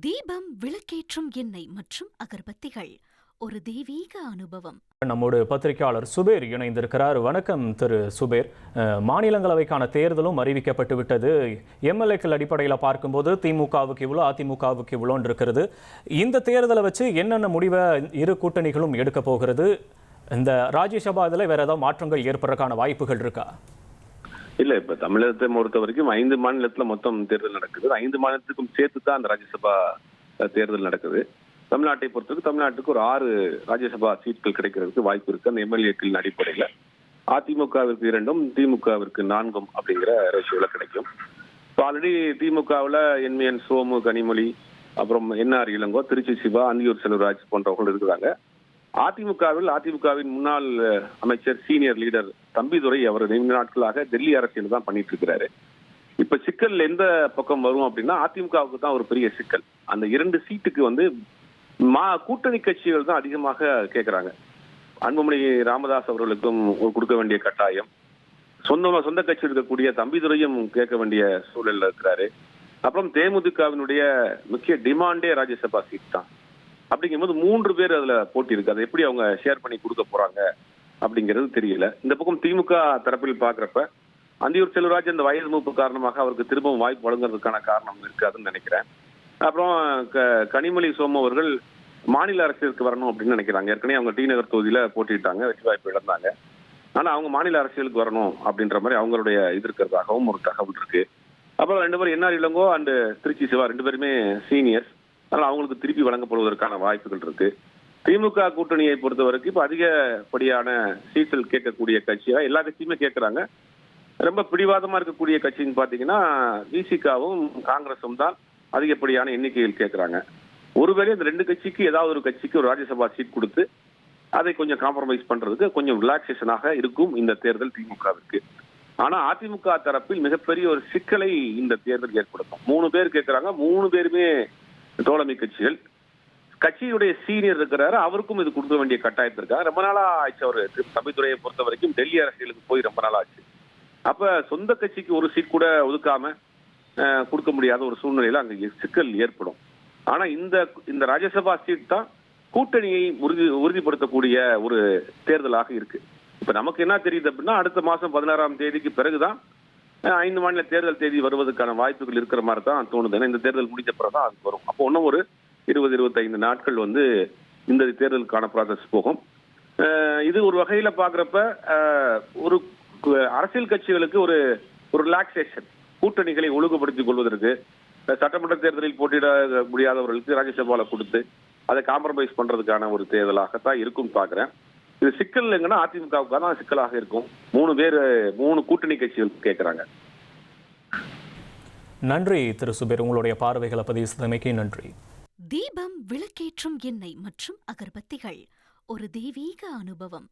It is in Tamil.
தீபம் விளக்கேற்றும் எண்ணெய் மற்றும் அகர்பத்திகள் ஒரு தெய்வீக அனுபவம். நம்மோடு பத்திரிகையாளர் சுபேர் இணைந்திருக்கிறார். வணக்கம் திரு சுபேர். மாநிலங்களவைக்கான தேர்தலும் அறிவிக்கப்பட்டு விட்டது. எம்எல்ஏக்கள் அடிப்படையில் பார்க்கும்போது திமுகவுக்கு இவ்வளோ, அதிமுகவுக்கு இவ்வளோன்னு இருக்கிறது. இந்த தேர்தலை வச்சு என்னென்ன முடிவை இரு கூட்டணிகளும் எடுக்க போகிறது? இந்த ராஜ்யசபா இதில் வேற ஏதாவது மாற்றங்கள் ஏற்படுறதுக்கான வாய்ப்புகள் இருக்கா? இல்ல, இப்ப தமிழகத்தை பொறுத்த வரைக்கும் 5 மாநிலத்துல மொத்தம் தேர்தல் நடக்குது. 5 மாநிலத்துக்கும் சேர்த்து தான் அந்த ராஜ்யசபா தேர்தல் நடக்குது. தமிழ்நாட்டை பொறுத்தவரைக்கும் தமிழ்நாட்டுக்கு ஒரு 6 ராஜ்யசபா சீட்கள் கிடைக்கிறதுக்கு வாய்ப்பு இருக்கு அந்த எம்எல்ஏக்களின் அடிப்படையில. அதிமுகவிற்கு 2ம் திமுகவிற்கு 4ம் அப்படிங்கிற ரேஷியோல கிடைக்கும். இப்போ ஆல்ரெடி திமுகவில் என்விஎன் சோமு, கனிமொழி, அப்புறம் என்ஆர் இளங்கோ, திருச்சி சிவா, அந்தியூர் செல்வராஜ் போன்றவர்கள் இருக்கிறாங்க. அதிமுகவின் முன்னாள் அமைச்சர், சீனியர் லீடர் தம்பிதுரை அவர் நீண்ட நாட்களாக டெல்லி அரசியல் தான் பண்ணிட்டு இருக்கிறாரு. இப்ப சிக்கல் எந்த பக்கம் வரும் அப்படின்னா அதிமுகவுக்கு தான் ஒரு பெரிய சிக்கல். அந்த 2 சீட்டுக்கு கூட்டணி கட்சிகள் தான் அதிகமாக கேட்கிறாங்க. அன்புமணி ராமதாஸ் அவர்களுக்கும் கொடுக்க வேண்டிய கட்டாயம், சொந்த கட்சி இருக்கக்கூடிய தம்பிதுரையும் கேட்க வேண்டிய சூழல்ல இருக்கிறாரு. அப்புறம் தேமுதிகவினுடைய முக்கிய டிமாண்டே ராஜ்யசபா சீட் தான். அப்படிங்கும்போது 3 பேர் அதுல போட்டி இருக்கு. அதை எப்படி அவங்க ஷேர் பண்ணி கொடுக்க போறாங்க அப்படிங்கிறது தெரியல. இந்த பக்கம் திமுக தரப்பில் பாக்குறப்ப அந்தியூர் செல்வராஜ் இந்த வயது மூப்பு காரணமாக அவருக்கு திரும்பவும் வாய்ப்பு வழங்குறதுக்கான காரணம் இருக்காதுன்னு நினைக்கிறேன். அப்புறம் கனிமொழி சோமு அவர்கள் மாநில அரசியலுக்கு வரணும் அப்படின்னு நினைக்கிறாங்க. ஏற்கனவே அவங்க டி நகர் தொகுதியில போட்டிட்டாங்க, வெற்றி வாய்ப்பு இழந்தாங்க. ஆனா அவங்க மாநில அரசியலுக்கு வரணும் அப்படின்ற மாதிரி அவங்களுடைய இது இருக்கிறதாகவும் ஒரு தகவல் இருக்கு. அப்புறம் 2 பேரும் என்ஆர் இளங்கோ அண்ட் திருச்சி சிவா 2 பேருமே சீனியர்ஸ். அதனால அவங்களுக்கு திருப்பி வழங்கப்படுவதற்கான வாய்ப்புகள் இருக்கு. திமுக கூட்டணியை பொறுத்த வரைக்கும் இப்ப அதிகப்படியான சீட்டில் கேட்கக்கூடிய கட்சியா எல்லா கட்சியுமே கேட்கறாங்க. ரொம்ப பிடிவாதமா இருக்கக்கூடிய கட்சின்னு பாத்தீங்கன்னா விசிகாவும் காங்கிரஸும் தான் அதிகப்படியான எண்ணிக்கையில் கேட்கறாங்க. ஒருவேளை இந்த 2 கட்சிக்கு ஏதாவது ஒரு கட்சிக்கு ஒரு ராஜ்யசபா சீட் கொடுத்து அதை கொஞ்சம் காம்ப்ரமைஸ் பண்றதுக்கு கொஞ்சம் ரிலாக்ஸேஷனாக இருக்கும் இந்த தேர்தல் திமுகவிற்கு. ஆனா அதிமுக தரப்பில் மிகப்பெரிய ஒரு சிக்கலை இந்த தேர்தல் ஏற்படுத்தும். 3 பேர் கேட்கறாங்க. 3 பேருமே தோழமை கட்சிகள். கட்சியுடைய சீனியர் இருக்கிறாரு, அவருக்கும் இது கொடுக்க வேண்டிய கட்டாயத்தில் இருக்காங்க. ரொம்ப நாளா ஆச்சு. அவர் தம்பிதுரையை பொறுத்த வரைக்கும் டெல்லி அரசியலுக்கு போய் ரொம்ப நாள் ஆச்சு. அப்ப சொந்த கட்சிக்கு ஒரு சீட் கூட ஒதுக்காம கொடுக்க முடியாத ஒரு சூழ்நிலையில அங்க சிக்கல் ஏற்படும். ஆனா இந்த ராஜ்யசபா சீட் தான் கூட்டணியை உறுதிப்படுத்தக்கூடிய ஒரு தேர்தலாக இருக்கு. இப்ப நமக்கு என்ன தெரியுது அப்படின்னா அடுத்த மாசம் 16ஆம் தேதிக்கு பிறகுதான் 5 மாநில தேர்தல் தேதி வருவதற்கான வாய்ப்புகள் இருக்கிற மாதிரி தான் தோணுது. ஏன்னா இந்த தேர்தல் முடிஞ்ச பிறகுதான் அது வரும். அப்போ இன்னும் ஒரு 20-25 நாட்கள் இந்த தேர்தலுக்கான ப்ராசஸ் போகும். இது ஒரு வகையில பாக்குறப்ப ஒரு அரசியல் கட்சிகளுக்கு ஒரு ரிலாக்ஸேஷன், கூட்டணிகளை ஒழுங்குபடுத்திக் கொள்வதற்கு, சட்டமன்ற தேர்தலில் போட்டியிட முடியாதவர்களுக்கு ராஜ்யசபால கொடுத்து அதை காம்ப்ரமைஸ் பண்றதுக்கான ஒரு தேர்தலாகத்தான் இருக்கும் பாக்குறேன். இது சிக்கல் எங்கன்னா அதிமுகவுக்கு தான் சிக்கலாக இருக்கும். 3 கூட்டணி கட்சிகள் கேட்கிறாங்க. நன்றி திரு சுபேர், உங்களுடைய பார்வைகளை பதிவு செய்தமைக்கு நன்றி. தீபம் விளக்கேற்றும் எண்ணெய் மற்றும் அகர்பத்திகள் ஒரு தெய்வீக அனுபவம்.